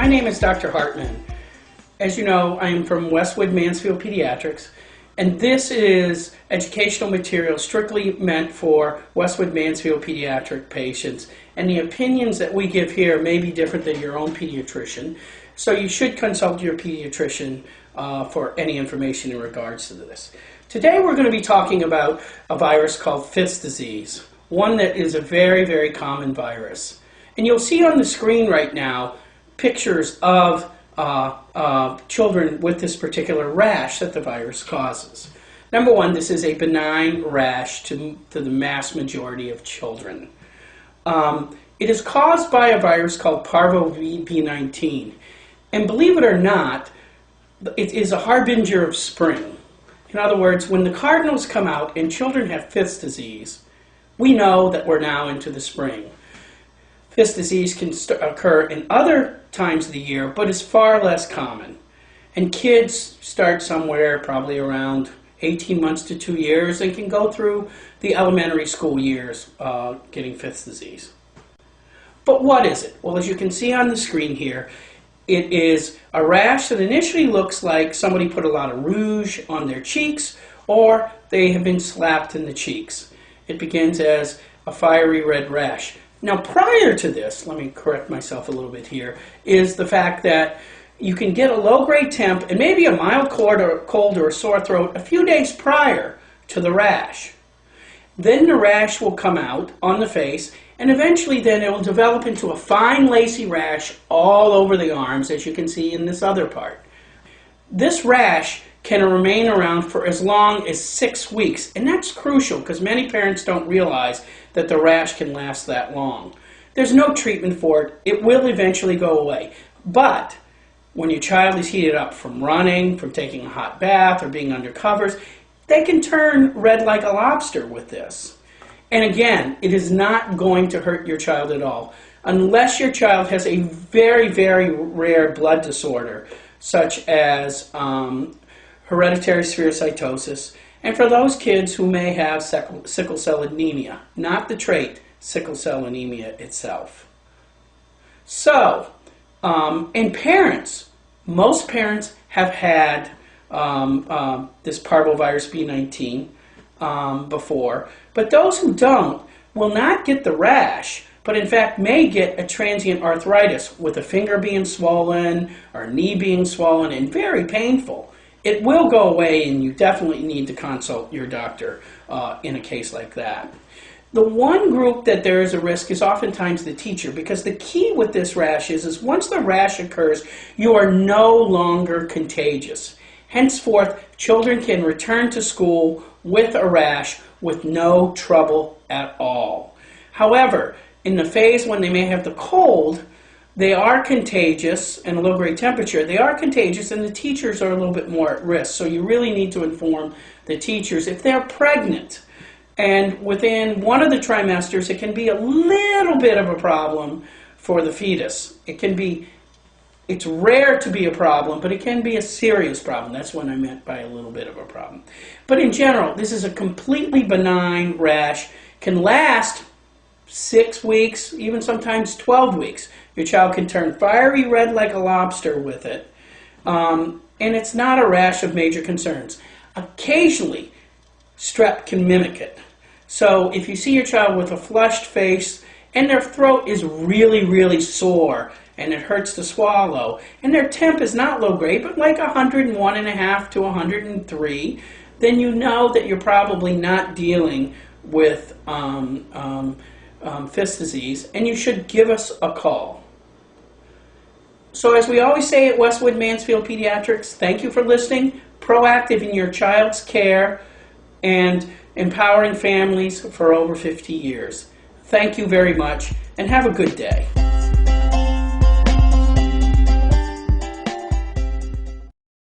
My name is Dr. Hartman. As you know, I am from Westwood-Mansfield Pediatrics, and this is educational material strictly meant for Westwood-Mansfield pediatric patients, and the opinions that we give here may be different than your own pediatrician, so you should consult your pediatrician for any information in regards to this. Today we're going to be talking about a virus called Fifth disease, one that is a very, very common virus. And you'll see on the screen right now pictures of children with this particular rash that the virus causes. Number one, this is a benign rash to the vast majority of children. It is caused by a virus called parvovirus-B19. And believe it or not, it is a harbinger of spring. In other words, when the cardinals come out and children have Fifth disease, we know that we're now into the spring. Fifth disease can occur in other times of the year, but is far less common. And kids start somewhere probably around 18 months to 2 years and can go through the elementary school years getting Fifth disease. But what is it? Well, as you can see on the screen here, it is a rash that initially looks like somebody put a lot of rouge on their cheeks or they have been slapped in the cheeks. It begins as a fiery red rash. Now, prior to this, let me correct myself a little bit here, is the fact that you can get a low-grade temp and maybe a mild cold or a sore throat a few days prior to the rash. Then the rash will come out on the face, and eventually then it will develop into a fine lacy rash all over the arms, as you can see in this other part. This rash can remain around for as long as 6 weeks, and that's crucial because many parents don't realize that the rash can last that long. There's no treatment for it. It will eventually go away. But when your child is heated up from running, from taking a hot bath, or being under covers, they can turn red like a lobster with this. And again, it is not going to hurt your child at all, unless your child has a very, very rare blood disorder, such as hereditary spherocytosis, and for those kids who may have sickle cell anemia, not the trait, sickle cell anemia itself. So, and parents, most parents have had this parvovirus B19 before, but those who don't will not get the rash, but in fact may get a transient arthritis with a finger being swollen or a knee being swollen and very painful. It will go away, and you definitely need to consult your doctor in a case like that. The one group that there is a risk is oftentimes the teacher, because the key with this rash is once the rash occurs, you are no longer contagious. Henceforth, children can return to school with a rash with no trouble at all. However, in the phase when they may have the cold, they are contagious, and a low-grade temperature, they are contagious, and the teachers are a little bit more at risk. So you really need to inform the teachers if they're pregnant. And within one of the trimesters, it can be a little bit of a problem for the fetus. It's rare to be a problem, but it can be a serious problem. That's what I meant by a little bit of a problem. But in general, this is a completely benign rash, can last 6 weeks, even sometimes 12 weeks. Your child can turn fiery red like a lobster with it, and it's not a rash of major concerns. Occasionally, strep can mimic it. So if you see your child with a flushed face and their throat is really, really sore and it hurts to swallow, and their temp is not low grade, but like 101.5 to 103, then you know that you're probably not dealing with Fifth disease, and you should give us a call. So as we always say at Westwood-Mansfield Pediatrics, thank you for listening, proactive in your child's care, and empowering families for over 50 years. Thank you very much, and have a good day.